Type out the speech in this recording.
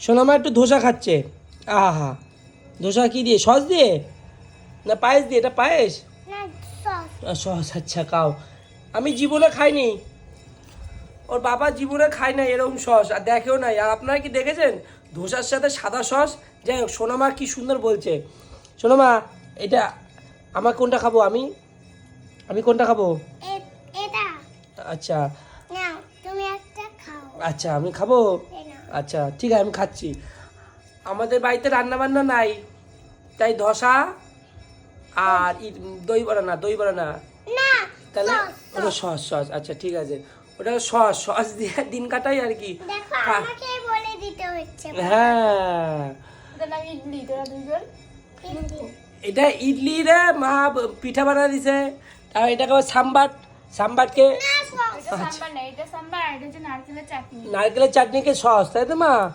সোনামা একটু ধোসা খাচ্ছে। আহা, ধোসা কি দিয়ে, সস দিয়ে না পায়েস দিয়ে? এটা পায়েস। না সস। সস, আচ্ছা খাও। আমি জীবনে খাইনি, ওর বাবা জীবনে খায় না এরকম সস, আর দেখেও নাই। আর আপনারা কি দেখেছেন ধোসার সাথে সাদা সস? যাই হোক, সোনামা কি সুন্দর বলছে। সোনামা, এটা আমার কোনটা খাবো? আমি আমি কোনটা খাবো? এটা আচ্ছা না, তুমি একটা খাও। আচ্ছা, আমি খাবো। এই নাও। আচ্ছা ঠিক আছে, আমি খাচ্ছি। আমাদের বাড়িতে রান্না বান্না নাই, তাই ধোসা আর দই বড়া না, দই বড়া না, না তাহলে সস, ওটা সস। সস, আচ্ছা ঠিক আছে, ওটা সস। সস দিয়ে দিন কাটাই আর কি। দেখো খা- আমাকে বলে দিতে হচ্ছে। হ্যাঁ, ইডলি। এটা ইডলি রে মা, পিঠা বানা দিছে। আর এটাকে আবার সাম্বারকে না সস। এটা সাম্বার না, এটা সাম্বার আর এটা হচ্ছে নারকেলের চাটনি। নারকেলের চাটনিকে সস, তাই তো মা?